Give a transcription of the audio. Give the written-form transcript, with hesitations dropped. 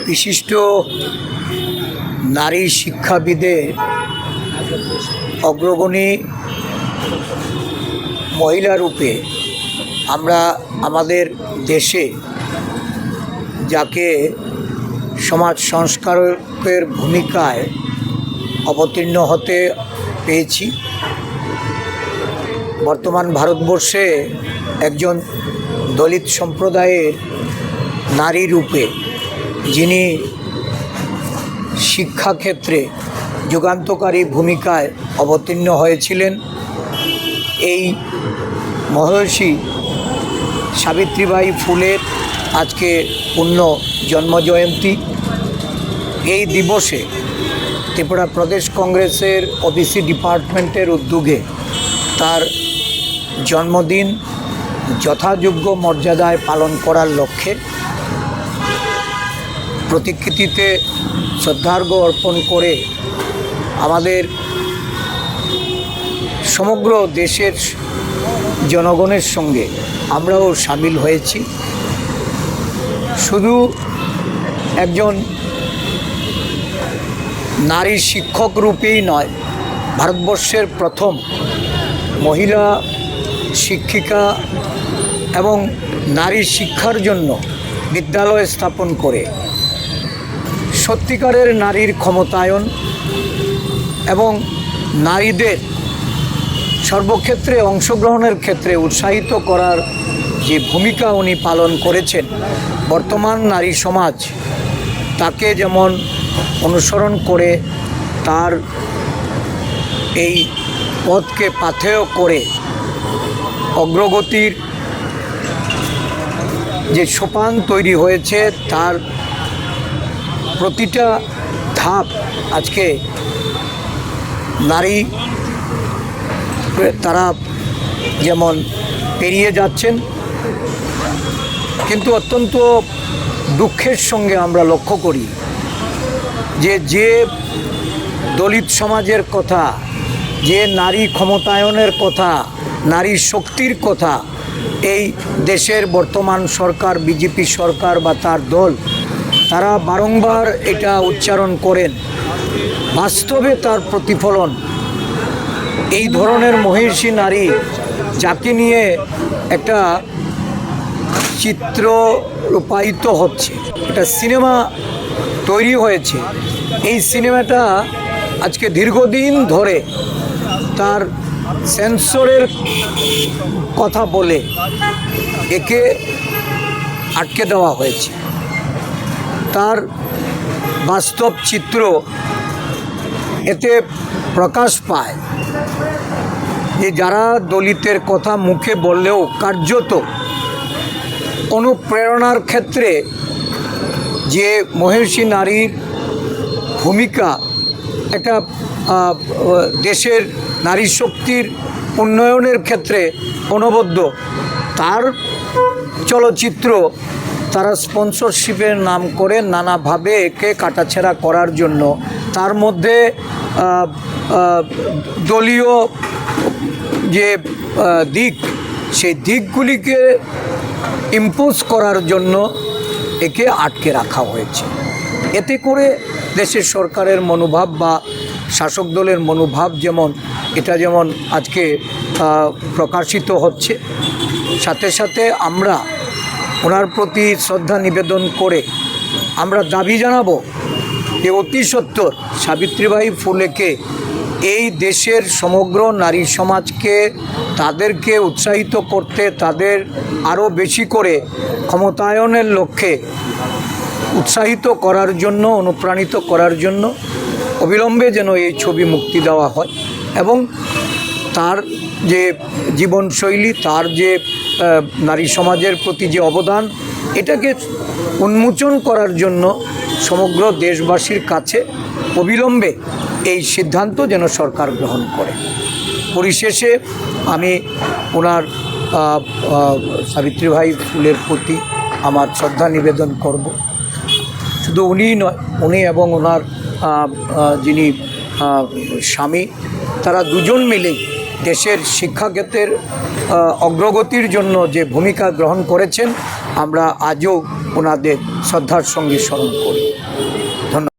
বিশিষ্ট নারী শিক্ষাবিদের অগ্রগণী মহিলা রূপে আমরা আমাদের দেশে যাকে সমাজ সংস্কারকের ভূমিকায় অবতীর্ণ হতে পেয়েছি। বর্তমান ভারতবর্ষে একজন দলিত সম্প্রদায়ের নারী রূপে যিনি শিক্ষাক্ষেত্রে যুগান্তকারী ভূমিকায় অবতীর্ণ হয়েছিলেন, এই মহর্ষি সাবিত্রীবাঈ ফুলের আজকে পূর্ণ জন্মজয়ন্তী। এই দিবসে ত্রিপুরা প্রদেশ কংগ্রেসের ওবিসি ডিপার্টমেন্টের উদ্যোগে তার জন্মদিন যথাযোগ্য মর্যাদায় পালন করার লক্ষ্যে প্রতিকৃতিতে শ্রদ্ধার্ঘ্য অর্পণ করে আমাদের সমগ্র দেশের জনগণের সঙ্গে আমরাও সামিল হয়েছি। শুধু একজন নারী শিক্ষক রূপেই নয়, ভারতবর্ষের প্রথম মহিলা শিক্ষিকা এবং নারী শিক্ষার জন্য বিদ্যালয় স্থাপন করে সত্যিকারের নারীর ক্ষমতায়ন এবং নারীদের সর্বক্ষেত্রে অংশগ্রহণের ক্ষেত্রে উৎসাহিত করার যে ভূমিকা উনি পালন করেছেন, বর্তমান নারী সমাজ তাকে যেমন অনুসরণ করে তার এই পথকে পাথেয় করে অগ্রগতির যে সোপান তৈরি হয়েছে, তার প্রতিটা ধাপ আজকে নারী তারা যেমন পেরিয়ে যাচ্ছেন, কিন্তু অত্যন্ত দুঃখের সঙ্গে আমরা লক্ষ্য করি যে দলিত সমাজের কথা, যে নারী ক্ষমতায়নের কথা, নারী শক্তির কথা এই দেশের বর্তমান সরকার, বিজেপি সরকার বা তার দল, তারা বারংবার এটা উচ্চারণ করেন, বাস্তবে তার প্রতিফলন এই ধরনের মহিষী নারী যাকে নিয়ে একটা চিত্র রূপায়িত হচ্ছে, একটা সিনেমা তৈরি হয়েছে। এই সিনেমাটা আজকে দীর্ঘদিন ধরে তার সেন্সরের কথা বলে একে আটকে দেওয়া হয়েছে। তার বাস্তব চিত্র এতে প্রকাশ পায় যে যারা দলিতের কথা মুখে বললেও কার্যত অনুপ্রেরণার ক্ষেত্রে যে মহিষী নারীর ভূমিকা, একটা দেশের নারী শক্তির উন্নয়নের ক্ষেত্রে অনবদ্য, তার চলচ্চিত্র তারা স্পন্সরশিপের নাম করে নানাভাবে একে কাটাছেঁড়া করার জন্য, তার মধ্যে দলীয় যে দিক, সেই দিকগুলিকে ইম্পোজ করার জন্য একে আটকে রাখা হয়েছে। এতে করে দেশের সরকারের মনোভাব বা শাসক দলের মনোভাব যেমন আজকে প্রকাশিত হচ্ছে, সাথে সাথে আমরা ওনার প্রতি শ্রদ্ধা নিবেদন করে আমরা দাবি জানাবো যে অতি সত্বর সাবিত্রীবাঈ ফুলেকে এই দেশের সমগ্র নারী সমাজকে, তাদেরকে উৎসাহিত করতে, তাদের আরও বেশি করে ক্ষমতায়নের লক্ষ্যে উৎসাহিত করার জন্য, অনুপ্রাণিত করার জন্য অবিলম্বে যেন এই ছবি মুক্তি দেওয়া হয় এবং তার যে জীবনশৈলী, তার যে নারী সমাজের প্রতি যে অবদান, এটাকে উন্মোচন করার জন্য সমগ্র দেশবাসীর কাছে অবিলম্বে এই সিদ্ধান্ত যেন সরকার গ্রহণ করে। পরিশেষে আমি ওনার সাবিত্রীবাঈ ফুলের প্রতি আমার শ্রদ্ধা নিবেদন করব। শুধু উনিই নয়, উনি এবং ওনার যিনি স্বামী, তারা দুজন মিলেই দেশের শিক্ষাক্ষেত্রের অগ্রগতির জন্য যে ভূমিকা গ্রহণ করেছেন, আমরা আজও ওনাদের শ্রদ্ধার সঙ্গে স্মরণ করি। ধন্যবাদ।